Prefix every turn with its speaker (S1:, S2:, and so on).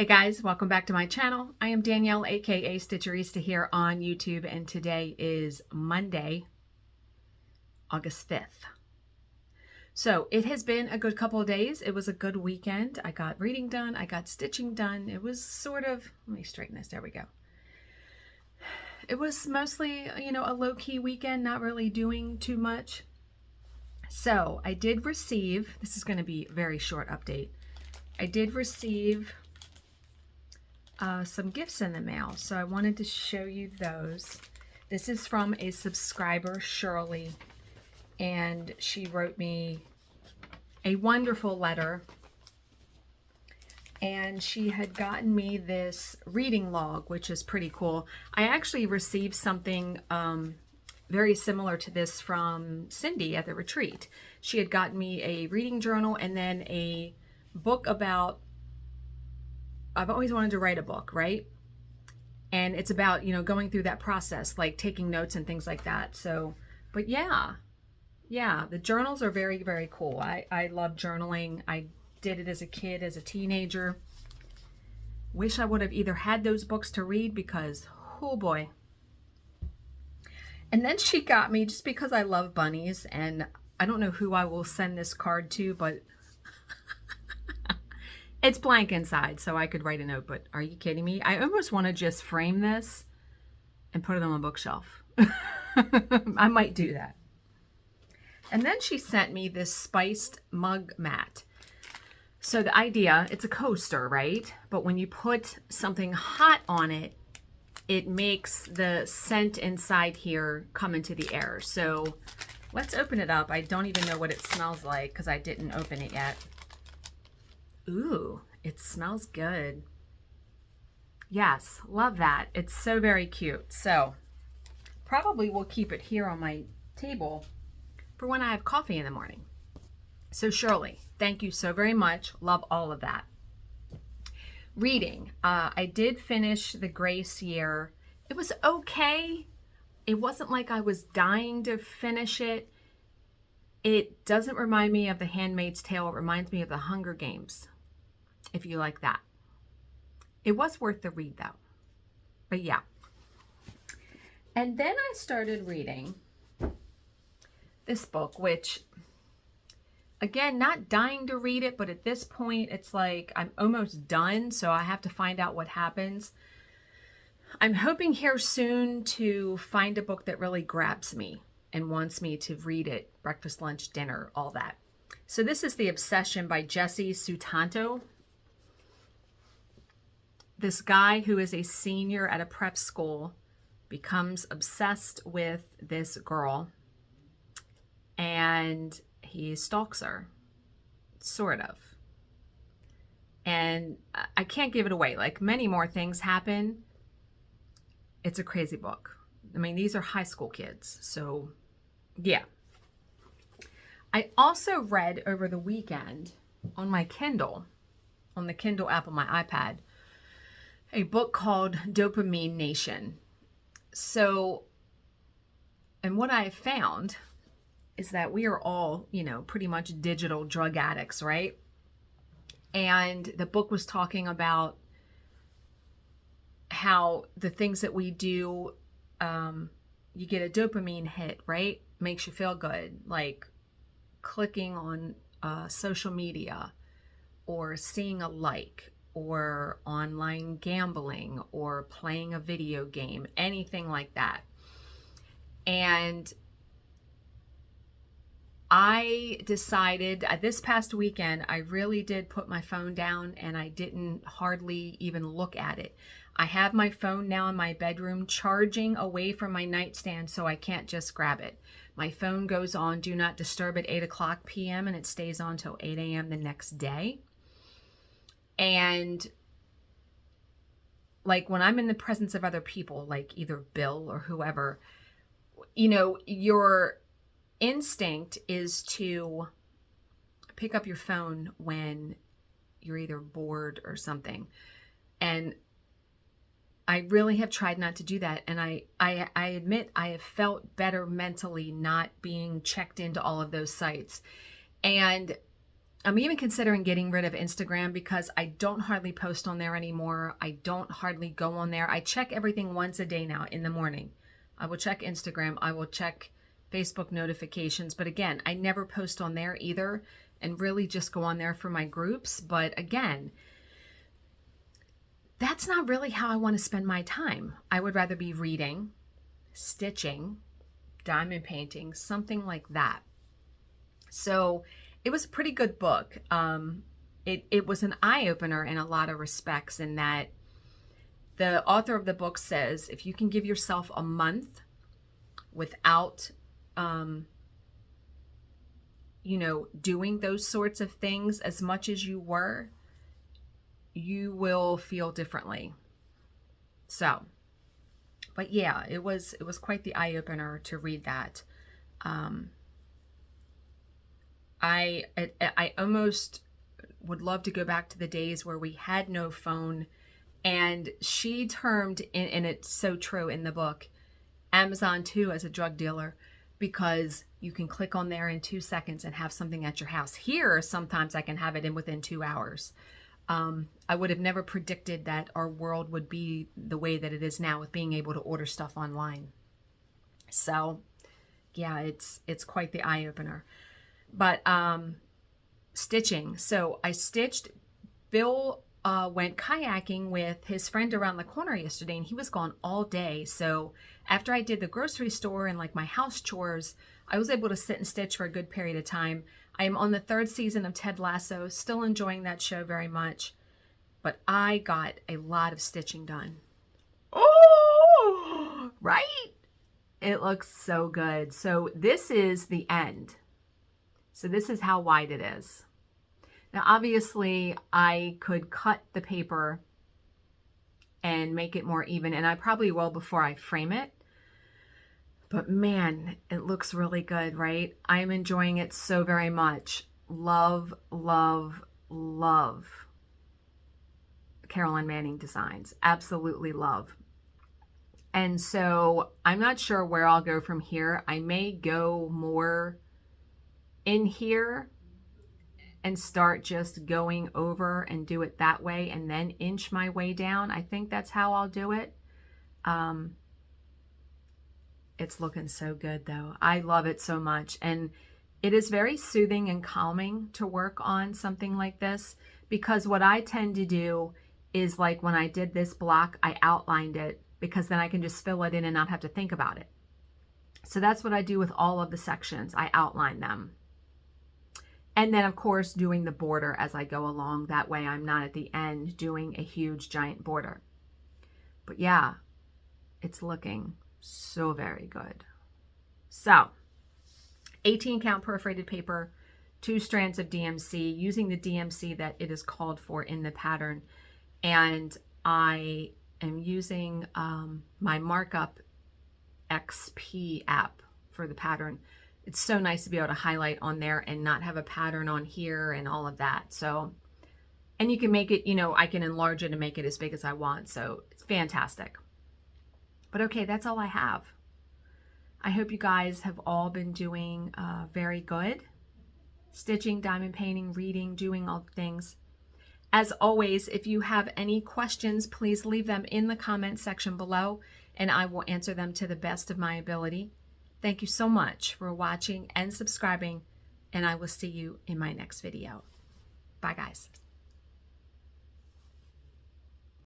S1: Hey guys, welcome back to my channel. I am Danielle, aka Stitcherista here on YouTube, and today is Monday, August 5th. So it has been a good couple of days. It was a good weekend. I got reading done, I got stitching done. It was sort of, let me straighten this, there we go. It was mostly, a low-key weekend, not really doing too much. So I did receive, this is going to be a very short update. I did receive some gifts in the mail, so I wanted to show you those. This is from a subscriber, Shirley, and she wrote me a wonderful letter, and she had gotten me this reading log, which is pretty cool. I actually received something very similar to this from Cindy at the retreat. She had gotten me a reading journal and then a book about, I've always wanted to write a book, right? And it's about, going through that process, like taking notes and things like that. So, but yeah, the journals are very, very cool. I love journaling. I did it as a kid, as a teenager. Wish I would have either had those books to read because, oh boy. And then she got me, just because I love bunnies, and I don't know who I will send this card to, but it's blank inside, so I could write a note, but are you kidding me? I almost want to just frame this and put it on a bookshelf. I might do that. And then she sent me this spiced mug mat. So the idea, it's a coaster, right? But when you put something hot on it, it makes the scent inside here come into the air. So let's open it up. I don't even know what it smells like because I didn't open it yet. Ooh, it smells good. Yes, love that. It's so very cute. So probably will keep it here on my table for when I have coffee in the morning. So Shirley, thank you so very much. Love all of that. Reading. I did finish The Grace Year. It was okay. It wasn't like I was dying to finish it. It doesn't remind me of The Handmaid's Tale. It reminds me of The Hunger Games, if you like that. It was worth the read though. But yeah. And then I started reading this book, which, again, not dying to read it, but at this point it's like I'm almost done, so I have to find out what happens. I'm hoping here soon to find a book that really grabs me and wants me to read it, breakfast, lunch, dinner, all that. So this is The Obsession by Jesse Sutanto. This guy who is a senior at a prep school becomes obsessed with this girl, and he stalks her, sort of. And I can't give it away. Like, many more things happen. It's a crazy book. I mean, these are high school kids, so yeah. I also read over the weekend on my Kindle, on the Kindle app on my iPad, a book called Dopamine Nation. So, and what I have found is that we are all, pretty much digital drug addicts, right? And the book was talking about how the things that we do, you get a dopamine hit, right? Makes you feel good, like clicking on social media or seeing a like, or online gambling, or playing a video game, anything like that. And I decided this past weekend, I really did put my phone down and I didn't hardly even look at it. I have my phone now in my bedroom charging away from my nightstand, so I can't just grab it. My phone goes on Do Not Disturb at 8:00 p.m. and it stays on till 8 a.m. the next day. And like when I'm in the presence of other people, like either Bill or whoever, your instinct is to pick up your phone when you're either bored or something. And I really have tried not to do that. And I admit I have felt better mentally not being checked into all of those sites. And I'm even considering getting rid of Instagram because I don't hardly post on there anymore. I don't hardly go on there. I check everything once a day now in the morning. I will check Instagram. I will check Facebook notifications. But again, I never post on there either, and really just go on there for my groups. But again, that's not really how I want to spend my time. I would rather be reading, stitching, diamond painting, something like that. So it was a pretty good book. It was an eye-opener in a lot of respects, in that the author of the book says if you can give yourself a month without, doing those sorts of things as much as you were, you will feel differently. So, but yeah, it was quite the eye-opener to read that. I almost would love to go back to the days where we had no phone, and she termed, and it's so true in the book, Amazon too as a drug dealer, because you can click on there in 2 seconds and have something at your house. Here, sometimes I can have it in within 2 hours. I would have never predicted that our world would be the way that it is now, with being able to order stuff online. So yeah, it's quite the eye-opener. But stitching. So I stitched. Bill went kayaking with his friend around the corner yesterday, and he was gone all day. So after I did the grocery store and like my house chores, I was able to sit and stitch for a good period of time. I am on the 3rd season of Ted Lasso, still enjoying that show very much. But I got a lot of stitching done. Oh, right? It looks so good. So this is the end. So this is how wide it is. Now, obviously, I could cut the paper and make it more even, and I probably will before I frame it. But man, it looks really good, right? I'm enjoying it so very much. Love, love, love Carolyn Manning Designs. Absolutely love. And so I'm not sure where I'll go from here. I may go more in here and start just going over and do it that way, and then inch my way down. I think that's how I'll do it. It's looking so good though. I love it so much. And it is very soothing and calming to work on something like this, because what I tend to do is, like when I did this block, I outlined it, because then I can just fill it in and not have to think about it. So that's what I do with all of the sections. I outline them. And then, of course, doing the border as I go along. That way I'm not at the end doing a huge giant border. But yeah, it's looking so very good. So 18 count perforated paper, 2 strands of DMC, using the DMC that it is called for in the pattern. And I am using my Markup XP app for the pattern. It's so nice to be able to highlight on there and not have a pattern on here and all of that. So, and you can make it, I can enlarge it and make it as big as I want. So it's fantastic. But okay, that's all I have. I hope you guys have all been doing very good. Stitching, diamond painting, reading, doing all the things. As always, if you have any questions, please leave them in the comment section below, and I will answer them to the best of my ability. Thank you so much for watching and subscribing, and I will see you in my next video. Bye, guys.